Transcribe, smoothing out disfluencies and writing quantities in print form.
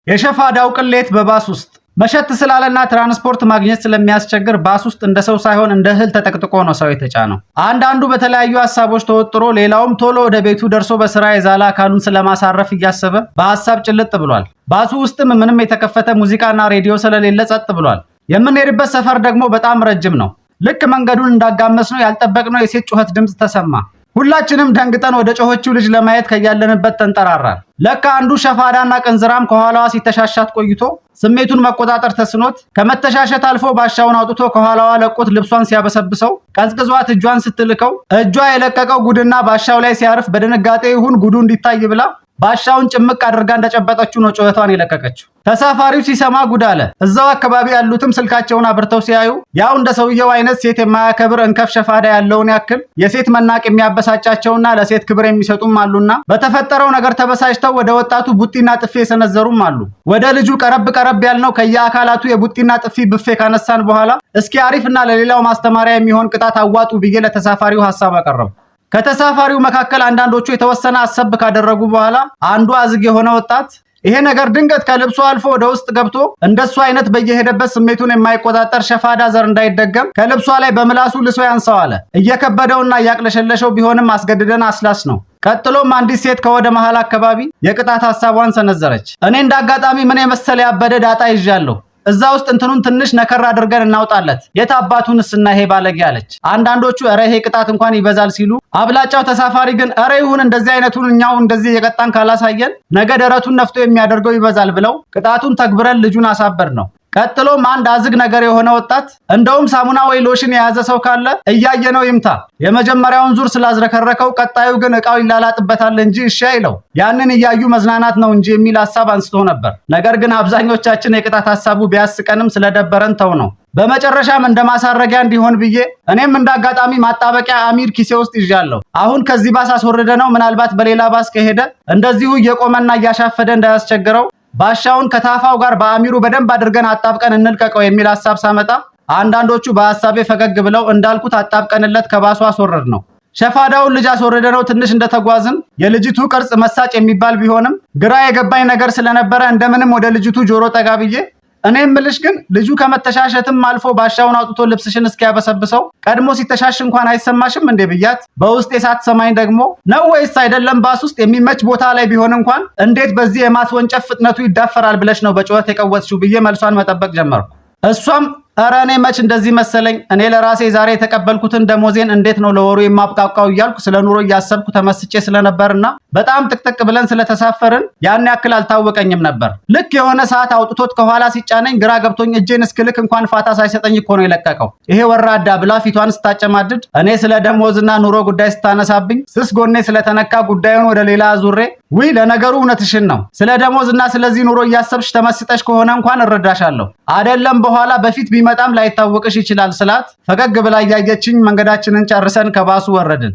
የሸፋዳው ቅሌት በባስ ውስጥ መሸት ስላለና ትራንስፖርት ማግኘት ስለሚያስቸግር ባስ ውስጥ እንደ ሰው ሳይሆን እንደ እህል ተጠቅጥቆ ነው ሰው የተጫነው። አንዳንዱ በተለያዩ ሐሳቦች ተወጥሮ ሌላውም ቶሎ ወደ ቤቱ ደርሶ በስራ የዛላ አካሉን ስለማሳረፍ እያሰበ በሐሳብ ጭልጥ ብሏል። ባሱ ውስጥም ምንም የተከፈተ ሙዚቃና ሬዲዮ ስለሌለ ጸጥ ብሏል። የምንሄድበት ሰፈር ደግሞ በጣም ረጅም ነው። ልክ መንገዱን እንዳጋመስነው ያልጠበቅነው የሴት ጩኸት ድምጽ ተሰማ። ሁላችንም ደንግጠን ወደ ጮኸችው ልጅ ለማየት ከያለንበት ተንጠራራን። ለካ አንዱ ሸፋዳና ቅንዝራም ከኋላዋ ሲተሻሻት ቆይቶ ስሜቱን መቆጣጠር ተስኖት ከመተሻሸት አልፎ ባሻውን አውጥቶ ከኋላዋ ለቆት ልብሷን ሲያበሰብሰው ቀዝቅዟት እጇን ስትልከው እጇ የለቀቀው ጉድና ባሻው ላይ ሲያርፍ በድንጋጤ ይሁን ጉዱ እንዲታይ ብላ ባሻውን ጭምቅ አድርጋ እንደጨበጠችው ነው ጩኸቷን የለቀቀችው። ተሳፋሪው ሲሰማ ጉድ አለ። እዛው አካባቢ ያሉትም ስልካቸውን አብርተው ሲያዩ ያው እንደ ሰውየው አይነት ሴት የማያከብር እንከፍ ሸፋዳ ያለውን ያክል የሴት መናቅ የሚያበሳጫቸውና ለሴት ክብር የሚሰጡም አሉና በተፈጠረው ነገር ተበሳጭተው ወደ ወጣቱ ቡጢና ጥፊ የሰነዘሩም አሉ። ወደ ልጁ ቀረብ ያልነው ከየአካላቱ የቡጢና ጥፊ ብፌ ካነሳን በኋላ እስኪ አሪፍና ለሌላው ማስተማሪያ የሚሆን ቅጣት አዋጡ ብዬ ለተሳፋሪው ሐሳብ አቀረቡ። ከተሳፋሪው መካከል አንዳንዶቹ የተወሰነ አሰብ ካደረጉ በኋላ አንዱ አዝግ የሆነ ወጣት ይሄ ነገር ድንገት ከልብሱ አልፎ ወደ ውስጥ ገብቶ እንደሱ አይነት በየሄደበት ስሜቱን የማይቆጣጠር ሸፋዳ ዘር እንዳይደገም ከልብሷ ላይ በምላሱ ልሶ ያንሳው አለ። እየከበደውና እያቅለሸለሸው ቢሆንም አስገድደን አስላስ ነው። ቀጥሎም አንዲት ሴት ከወደ መሃል አካባቢ የቅጣት ሐሳቧን ሰነዘረች። እኔ እንዳጋጣሚ ምን የመሰለ ያበደ ዳጣ ይዣለሁ። እዛ ውስጥ እንትኑን ትንሽ ነከር አድርገን እናውጣለት። የት አባቱንስና ይሄ ባለጌ አለች። አንዳንዶቹ እረ ይሄ ቅጣት እንኳን ይበዛል ሲሉ፣ አብላጫው ተሳፋሪ ግን እረ ይሁን እንደዚህ አይነቱን እኛው እንደዚህ የቀጣን ካላሳየን ነገ ደረቱን ነፍቶ የሚያደርገው ይበዛል ብለው ቅጣቱን ተግብረን ልጁን አሳበር ነው። ቀጥሎም አንድ አዝግ ነገር የሆነ ወጣት እንደውም ሳሙና ወይ ሎሽን የያዘ ሰው ካለ እያየነው ይምታ። የመጀመሪያውን ዙር ስላዝረከረከው ቀጣዩ ግን እቃው ይላላጥበታል እንጂ እሺ አይለው። ያንን እያዩ መዝናናት ነው እንጂ የሚል ሐሳብ አንስቶ ነበር። ነገር ግን አብዛኞቻችን የቅጣት ሐሳቡ ቢያስቀንም ስለደበረን ተው ነው። በመጨረሻም እንደማሳረጊያ እንዲሆን ብዬ እኔም እንዳጋጣሚ ማጣበቂያ አሚር ኪሴ ውስጥ ይዣለሁ። አሁን ከዚህ ባስ አስወርደ ነው ምናልባት በሌላ ባስ ከሄደ እንደዚሁ እየቆመና እያሻፈደ እንዳያስቸግረው ባሻውን ከታፋው ጋር በአሚሩ በደንብ አድርገን አጣብቀን እንልቀቀው የሚል ሐሳብ ሳመጣ አንዳንዶቹ በሐሳቤ ፈገግ ብለው እንዳልኩት አጣብቀንለት ከባሱ አስወረድ ነው። ሸፋዳውን ልጅ አስወረደ ነው። ትንሽ እንደተጓዝን የልጅቱ ቅርጽ መሳጭ የሚባል ቢሆንም ግራ የገባኝ ነገር ስለነበረ እንደምንም ወደ ልጅቱ ጆሮ ጠጋ ብዬ እኔም ምልሽ ግን ልጁ ከመተሻሸትም አልፎ ባሻውን አውጥቶ ልብስሽን እስኪያበሰብሰው ቀድሞ ሲተሻሽ እንኳን አይሰማሽም እንዴ ብያት በውስጤ ሳትሰማኝ ደግሞ ነው ወይስ አይደለም ባስ ውስጥ የሚመች ቦታ ላይ ቢሆን እንኳን እንዴት በዚህ የማስወንጨፍ ፍጥነቱ ይዳፈራል ብለሽ ነው በጩኸት የቀወጥሽው ብዬ መልሷን መጠበቅ ጀመርኩ። እሷም ኧረ እኔ መች እንደዚህ መሰለኝ፣ እኔ ለራሴ ዛሬ የተቀበልኩትን ደሞዜን እንዴት ነው ለወሩ የማብቃቃው እያልኩ ስለ ኑሮ እያሰብኩ ተመስጬ ስለነበርና በጣም ጥቅጥቅ ብለን ስለተሳፈርን ያን ያክል አልታወቀኝም ነበር። ልክ የሆነ ሰዓት አውጥቶት ከኋላ ሲጫነኝ ግራ ገብቶኝ እጄን እስክልክ እንኳን ፋታ ሳይሰጠኝ እኮ ነው የለቀቀው። ይሄ ወራዳ ብላ ፊቷን ስታጨማድድ እኔ ስለ ደሞዝና ኑሮ ጉዳይ ስታነሳብኝ ስስ ጎኔ ስለተነካ ጉዳዩን ወደ ሌላ አዙሬ ውይ ለነገሩ እውነትሽን ነው፣ ስለ ደሞዝና ስለዚህ ኑሮ እያሰብሽ ተመስጠሽ ከሆነ እንኳን እረዳሻለሁ፣ አይደለም በኋላ በፊት ቢመጣም ላይታወቅሽ ይችላል ስላት ፈገግ ብላ እያየችኝ መንገዳችንን ጨርሰን ከባሱ ወረድን።